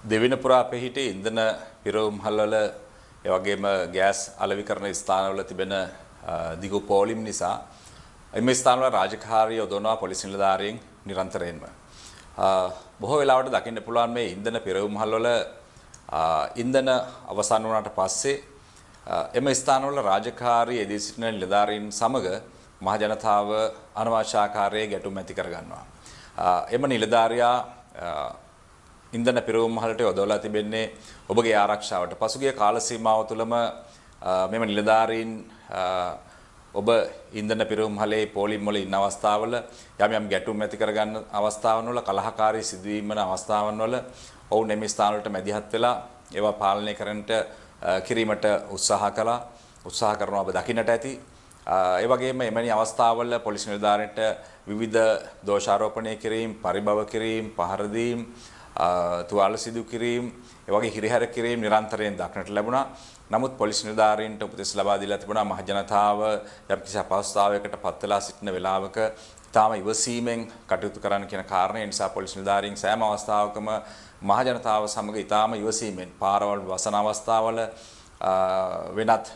දෙවෙනි පුරා අපේ හිටියේ ඉන්ධන පිරවුම්හල්වල ඒ වගේම ගෑස් අලෙවිකරණ ස්ථානවල තිබෙන දිගු පෝලිම් නිසා එම ස්ථානවල රාජකාරිය යොදවනවා පොලිස් නිලධාරීන් නිරන්තරයෙන්ම. බොහෝ වෙලාවට දකින්න පුළුවන් මේ ඉන්ධන පිරවුම්හල්වල ඉන්ධන අවසන් වුණාට පස්සේ එම ස්ථානවල රාජකාරිය යෙදී සිටින නිලධාරීන් සමග මහ ජනතාව අනවශ්‍ය ආකාරයේ ගැටුම් ඇති කර ගන්නවා. එම නිලධාරියා ඉන්ධන පිරවුම්හලට යොදවලා තිබෙන්නේ ඔබගේ ආරක්ෂාවට. පසුගිය කාල සීමාව තුළම මෙම නිලධාරීන් ඔබ ඉන්ධන පිරවුම්හලේ පෝලිම් වල ඉන්න අවස්ථාවල යම් ගැටුම් ඇති කරගන්න අවස්ථාවන් වල කලහකාරී සිදුවීම් වන අවස්ථාවන් වල ඔවුන් එම ස්ථාන වලට මැදිහත් වෙලා ඒවා පාලනය කරන්නට කිරීමට උත්සාහ කරනවා ඔබ දකින්නට ඇති. ඒ වගේම එවැනි අවස්ථාවල පොලිස් නිලධාරීන්ට විවිධ දෝෂාරෝපණය කිරීම, පරිභව කිරීම, පහර දීම්, තුවාල සිදු කිරීම, ඒ වගේ හිරිහැර කිරීම නිරන්තරයෙන් දක්නට ලැබුණා. නමුත් පොලිස් නිලධාරීන්ට උපදෙස් ලබා දීලා තිබුණා මහ ජනතාව යම්කිසි අපහසුතාවයකට පත් වෙලා සිටින වෙලාවක තාම ඉවසීමෙන් කටයුතු කරන්න කියන කාරණය නිසා පොලිස් නිලධාරීන් සෑම අවස්ථාවකම මහ ජනතාව සමග ඊටාම ඉවසීමෙන් පාරවල් වසන අවස්ථාවල වෙනත්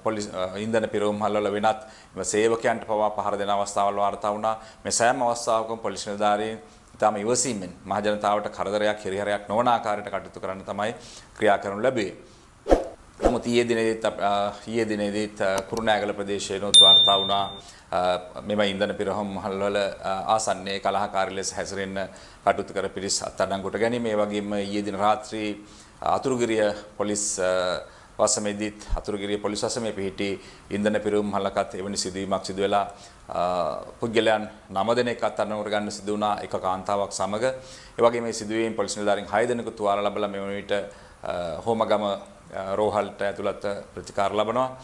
පොලිස් ඉන්ධන පිරවුම්හල් වල වෙනත් සේවකයන්ට පවා පහර දෙන අවස්ථාවල් වාර්තා වුණා. මේ සෑම අවස්ථාවකම පොලිස් නිලධාරීන් ඊටාම ඉවසීමෙන් මහ ජනතාවට කරදරයක් හිරිහැරයක් නොවන ආකාරයට කටයුතු කරන්න තමයි ක්‍රියා කරනු ලැබුවේ. නමුත් ඊයේ දිනේදීත් කුරුණෑගල ප්‍රදේශයේනොත් වාර්තා වුණා මෙම ඉන්ධන පිරවුම්හල් වල ආසන්නයේ කලහකාරී ලෙස හැසිරෙන්න කටයුතු කර පිරිස් අත්අඩංගුවට ගැනීම. ඒ වගේම ඊයේ දින රාත්‍රී අතුරුගිරිය පොලිස් වසමේදීත් අතුරුගිරිය පොලිස් වසමේ පිහිටි ඉන්ධන පිරවුම්හලකත් එවැනි සිදුවීමක් සිදු වෙලා පුද්ගලයන් 9 දෙනෙක් අත්අඩංගුවට ගන්න සිදු වුණා එක කාන්තාවක් සමග. ඒ වගේම මේ සිදුවීම් පොලිස් නිලධාරීන් 6 දෙනෙකු තුවාල ලබලා මෙවන විට හෝමගම රෝහලට ඇතුළත් ප්‍රතිකාර ලබනවා.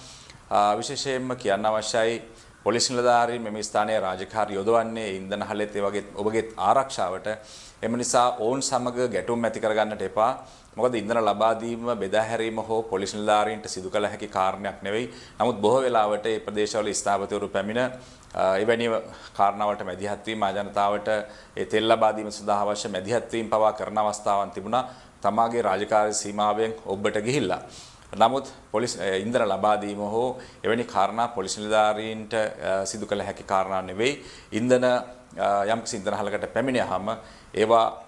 විශේෂයෙන්ම කියන්න අවශ්‍යයි පොලිස් නිලධාරීන් මෙම ස්ථානයේ රාජකාරී යොදවන්නේ ඉන්ධන හලෙත් ඒ වගේ ඔබගේ ආරක්ෂාවට. එම නිසා ඔවුන් සමග ගැටුම් ඇති කරගන්නට එපා. මොකද ඉන්ධන ලබා දීම බෙදා හැරීම හෝ පොලිස් නිලධාරීන්ට සිදු කළ හැකි කාරණයක් නෙවෙයි. නමුත් බොහෝ වෙලාවට මේ ප්‍රදේශවල ස්ථාපතිවරු පැමිණ එවැනි කාරණාවලට මැදිහත් වීම ජනතාවට ඒ තෙල් ලබා දීම සඳහා අවශ්‍ය මැදිහත් වීම පවා කරන අවස්ථාවන් තිබුණා. තමාගේ රාජකාරී සීමාවෙන් ඔබට ගිහිල්ලා. නමුත් පොලිස් ඉන්ධන ලබා දීම හෝ එවැනි කාරණා පොලිස් නිලධාරීන්ට සිදු කළ හැකි කාරණා නෙවෙයි. ඉන්ධන යම්කිසි ඉන්ධනහලකට පැමිණියාම ඒවා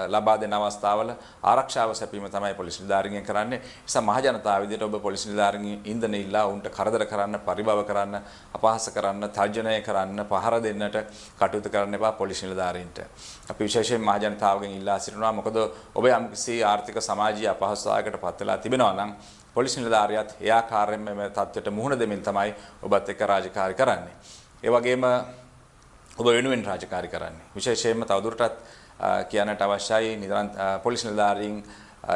ලබා දෙන අවස්ථාවල ආරක්ෂාව සැපීම තමයි පොලිස් නිලධාරීන් කරන්නේ. ඒ නිසා මහ ජනතාව විදිහට ඔබ පොලිස් නිලධාරීන් ඉන්ධන ඉල්ලා උන්ට කරදර කරන්න, පරිභව කරන්න, අපහාස කරන්න, තර්ජනය කරන්න, පහර දෙන්නට කටයුතු කරන්න එපා පොලිස් නිලධාරීන්ට. අපි විශේෂයෙන් මහ ජනතාවගෙන් ඉල්ලා සිටිනවා. මොකද ඔබ යම්කිසි ආර්ථික සමාජීය අපහසුතාවයකට පත් වෙලා තිබෙනවා නම් පොලිස් නිලධාරියාත් ඒ ආකාරයෙන්ම මේ තත්ත්වයට මුහුණ දෙමින් තමයි ඔබත් එක්ක රාජකාරී කරන්නේ. ඒ වගේම ඔබ වෙනුවෙන් රාජකාරී කරන්නේ. විශේෂයෙන්ම තවදුරටත් කියන්නට අවශ්‍යයි පොලිස් නිලධාරීන්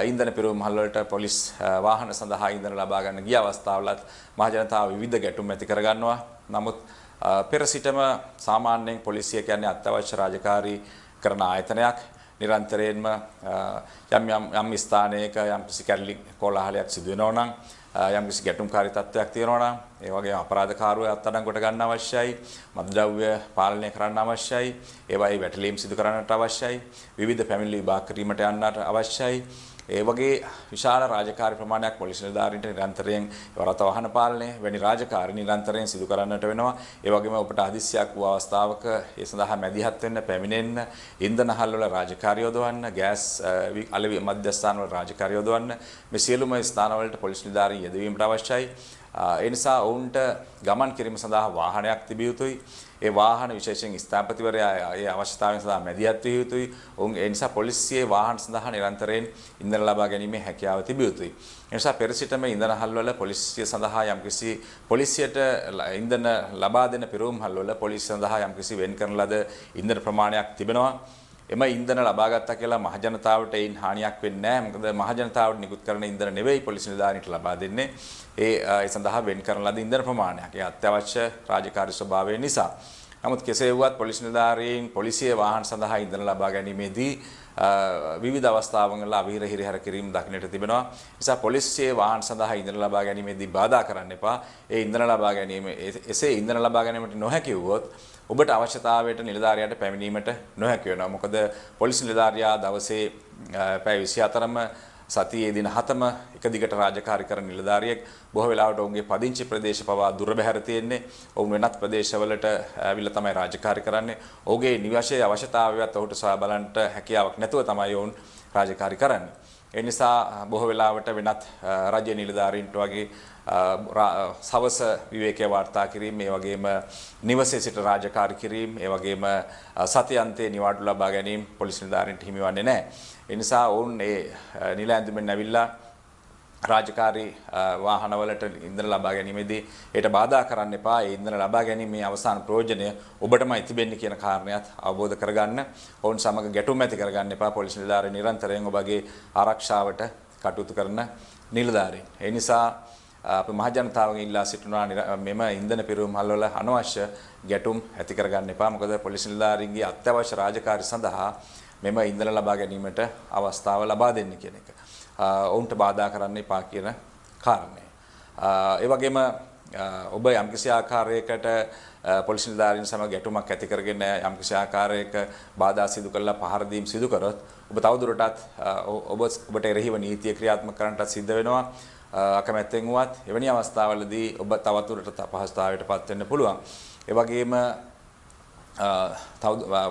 ඉන්ධන පිරවුම්හල් වලට පොලිස් වාහන සඳහා ඉන්ධන ලබා ගන්න ගිය අවස්ථාවලත් මහ ජනතාව විවිධ ගැටුම් ඇති කර ගන්නවා. නමුත් පෙර සිටම සාමාන්‍යයෙන් පොලිසිය කියන්නේ අත්‍යවශ්‍ය රාජකාරී කරන ආයතනයක්. නිරන්තරයෙන්ම යම් ස්ථානයක යම් කිසි කැරලි කොලාහලයක් සිදු වෙනවා නම් යම් කිසි ගැටුම්කාරී තත්ත්වයක් තියෙනවා නම් ඒ වගේම අපරාධකාරයෝ අත්අඩංගුවට ගන්න අවශ්‍යයි, මත්ද්‍රව්‍ය පාලනය කරන්න අවශ්‍යයි, ඒවායි වැටලීම් සිදු කරන්නට අවශ්‍යයි, විවිධ පැමිණිලි විභාග කිරීමට යන්නට අවශ්‍යයි. ඒ වගේ විශාල රාජකාරී ප්‍රමාණයක් පොලිස් නිලධාරීන්ට නිරන්තරයෙන් රට වාහන පාලනය වැනි රාජකාරී නිරන්තරයෙන් සිදු කරන්නට වෙනවා. ඒ වගේම ඔබට හදිස්සියක් වූ අවස්ථාවක ඒ සඳහා මැදිහත් වෙන්න, පැමිණෙන්න, ඉන්ධනහල් වල රාජකාරී යොදවන්න, ගෑස් අලෙවි මධ්‍යස්ථාන වල රාජකාරී යොදවන්න මේ සියලුම ස්ථාන වලට පොලිස් නිලධාරීන් යෙදවීමට අවශ්‍යයි. ඒ නිසා ඔවුන්ට ගමන් කිරීම සඳහා වාහනයක් තිබිය යුතුයි. ඒ වාහන විශේෂයෙන් ස්ථාපතිවරයා ඒ අවශ්‍යතාවයන් සඳහා මැදිහත් විය යුතුයි. ඔවුන් ඒ නිසා පොලිසියේ වාහන සඳහා නිරන්තරයෙන් ඉන්ධන ලබා ගැනීමේ හැකියාව තිබිය යුතුයි. ඒ නිසා පෙර සිටම ඉන්ධනහල් වල පොලිසිය සඳහා යම්කිසි පොලිසියට ඉන්ධන ලබා දෙන පිරවුම්හල් වල පොලිසිය සඳහා යම්කිසි වෙන් කරන ලද ඉන්ධන ප්‍රමාණයක් තිබෙනවා. එම ඉන්ධන ලබා ගත්තා කියලා මහ ජනතාවට ඒන් හානියක් වෙන්නේ නැහැ. මොකද මහ ජනතාවට නිකුත් කරන ඉන්ධන නෙවෙයි පොලිස් නිලධාරීන්ට ලබා දෙන්නේ. ඒ සඳහා වෙන් කරන ලද ඉන්ධන ප්‍රමාණයක්. ඒ අත්‍යවශ්‍ය රාජකාරී ස්වභාවය නිසා. නමුත් කෙසේ වුවත් පොලිස් නිලධාරීන් පොලිසිය වාහන සඳහා ඉන්ධන ලබා ගැනීමේදී විවිධ අවස්ථාවන්වල අවහිර හිරිහැර කිරීම දක්නට තිබෙනවා. නිසා පොලිසියේ වාහන සඳහා ඉන්ධන ලබා ගැනීමේදී බාධා කරන්න එපා. ඒ ඉන්ධන ලබා ගැනීම එසේ ඉන්ධන ලබා ගැනීමට නොහැකි වුවොත් ඔබට අවශ්‍යතාවයට නිලධාරියාට පැමිණීමට නොහැකි වෙනවා. මොකද පොලිස් නිලධාරියා දවසේ පැය 24ම සතියේ දින 7ම එක දිගට රාජකාරී කරන නිලධාරියෙක් බොහෝ වෙලාවට ඔවුන්ගේ පදිංචි ප්‍රදේශ පවා දුර බැහැර තියෙන්නේ. ඔවුන් වෙනත් ප්‍රදේශවලට ඇවිල්ලා තමයි රාජකාරී කරන්නේ. ඔහුගේ නිවාසයේ අවශ්‍යතාවයවත් ඔහුට සොයා බලන්නට හැකියාවක් නැතුව තමයි ඔවුන් රාජකාරී කරන්නේ. ඒ නිසා බොහෝ වෙලාවට වෙනත් රාජ්‍ය නිලධාරීන්ට වගේ සවස විවේකයේ වාර්තා කිරීම, ඒ වගේම නිවසේ සිට රාජකාරී කිරීම, ඒ වගේම සතියන්තයේ නිවාඩු ලබා ගැනීම පොලිස් නිලධාරීන්ට හිමිවන්නේ නැහැ. ඒ නිසා ඔවුන් ඒ නිල ඇඳුමෙන් ඇවිල්ලා රාජකාරී වාහනවලට ඉන්ධන ලබා ගැනීමේදී ඒට බාධා කරන්න එපා. ඒ ඉන්ධන ලබා ගැනීමේ අවසාන ප්‍රයෝජනය ඔබටමයි තිබෙන්නේ කියන කාරණයත් අවබෝධ කරගන්න. ඔවුන් සමග ගැටුම් ඇති කරගන්න එපා. පොලිස් නිලධාරීන් නිරන්තරයෙන් ඔබගේ ආරක්ෂාවට කටයුතු කරන නිලධාරීන්. ඒ නිසා අප මහ ජනතාවගෙන් ඉල්ලා සිටිනවා මෙම ඉන්ධන පිරවුම්හල් වල අනවශ්‍ය ගැටුම් ඇති කරගන්න එපා. මොකද පොලිස් නිලධාරීන්ගේ අත්‍යවශ්‍ය රාජකාරී සඳහා මෙම ඉන්ධන ලබා ගැනීමට අවස්ථාව ලබා දෙන්න කියන එක. ඔවුන්ට බාධා කරන්න එපා කියන කාරණය. ඒ වගේම ඔබ යම්කිසි ආකාරයකට පොලිස් නිලධාරීන් සමග ගැටුමක් ඇති කරගෙන යම්කිසි ආකාරයක බාධා සිදු කළා පහර දීම් සිදු කරොත් ඔබ තවදුරටත් ඔබට එරෙහිව නීතිය ක්‍රියාත්මක කරන්නට සිද්ධ වෙනවා. අකමැත්තෙන් වුවත් එවැනි අවස්ථාවලදී ඔබ තවදුරටත් අපහසුතාවයට පත් වෙන්න පුළුවන්. ඒ වගේම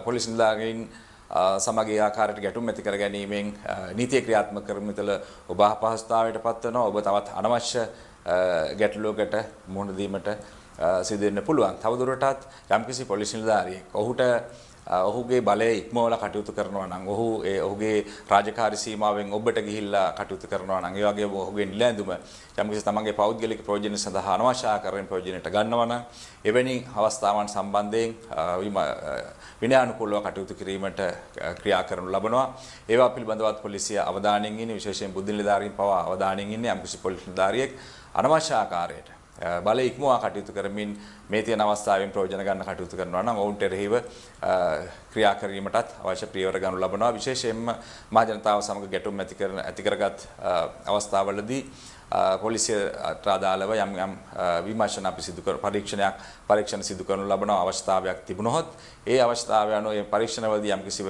පොලිස් නිලධාරීන් සමග ආකාරයට ගැටුම් ඇති කර ගැනීමෙන් නීතිය ක්‍රියාත්මක කරමින් තල ඔබ අපහසුතාවයට පත් වෙනවා. ඔබ තවත් අනවශ්‍ය ගැටලුවකට මුහුණ දීමට සිදු වෙන්න පුළුවන්. තවදුරටත් යම්කිසි පොලිස් නිලධාරියෙක් ඔහුගේ බලය ඉක්මවලා කටයුතු කරනවා නම් ඔහුගේ රාජකාරී සීමාවෙන් ඔබට ගිහිල්ලා කටයුතු කරනවා නම් ඒ වගේම ඔහුගේ නිල ඇඳුම යම්කිසි තමන්ගේ පෞද්ගලික ප්‍රයෝජන සඳහා අනවශ්‍ය ආකාරයෙන් ප්‍රයෝජනයට ගන්නවා නම් එවැනි අවස්ථාවන් සම්බන්ධයෙන් විනයානුකූලව කටයුතු කිරීමට ක්‍රියා කරනු ලබනවා. ඒවා පිළිබඳවත් පොලිසිය අවධානයෙන් ඉන්නේ, විශේෂයෙන් බුද්ධ නිලධාරීන් පවා අවධානයෙන් ඉන්නේ. යම්කිසි පොලිස් නිලධාරියෙක් අනවශ්‍ය ආකාරයට බලය ඉක්මවා කටයුතු කරමින් මේ තියෙන අවස්ථාවෙන් ප්‍රයෝජන ගන්න කටයුතු කරනවා නම් ඔවුන්ට එරෙහිව ක්‍රියා කිරීමටත් අවශ්‍ය පියවර ගන්නු ලබනවා. විශේෂයෙන්ම මහ ජනතාව සමග ගැටුම් ඇති කරගත් අවස්ථාවලදී පොලිසියට අදාළව යම් විමර්ශන අපි පරීක්ෂණ සිදු කරනු ලබන අවස්ථාවක් තිබුණොත් ඒ අවස්ථාව අනුව මේ පරීක්ෂණවලදී යම් කිසි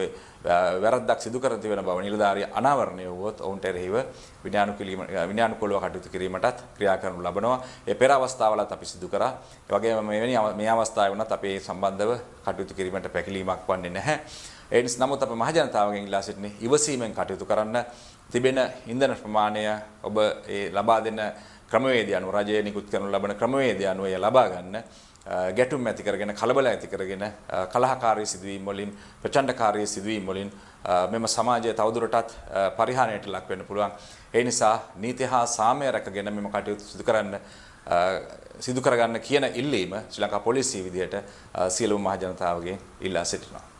වැරද්දක් සිදු කර තිබෙන බව නිලධාරිය අනාවරණය වුවොත් ඔවුන්ට එරෙහිව විනයානුකූලව කටයුතු කිරීමටත් ක්‍රියා කරනු ලබනවා. ඒ පෙර අවස්ථාවලත් අපි සිදු කරා. ඒ වගේම මේ අවස්ථාවේ වුණත් අපේ සම්බන්ධව කටයුතු කිරීමට පැකිලීමක් වන්නේ නැහැ. ඒ නිසා නමුත් අප මහ ජනතාවගෙන් ඉල්ලා සිටින්නේ ඉවසීමෙන් කටයුතු කරන්න. තිබෙන ඉන්ධන ප්‍රමාණය ඔබ ඒ ලබා දෙන ක්‍රමවේදය අනුව රජය නිකුත් කරනු ලබන ක්‍රමවේදය අනුව එය ලබා ගන්න. ගැටුම් ඇති කරගෙන කලබල ඇති කරගෙන කලහකාරී සිදුවීම් වලින් ප්‍රචණ්ඩකාරී සිදුවීම් වලින් මෙම සමාජය තවදුරටත් පරිහානියට ලක් වෙන්න පුළුවන්. ඒ නිසා නීති හා සාමය රැකගෙන මෙම කටයුතු සිදු කරගන්න කියන ඉල්ලීම ශ්‍රී ලංකා පොලිසිය විදියට සියලුම මහ ජනතාවගෙන් ඉල්ලා සිටිනවා.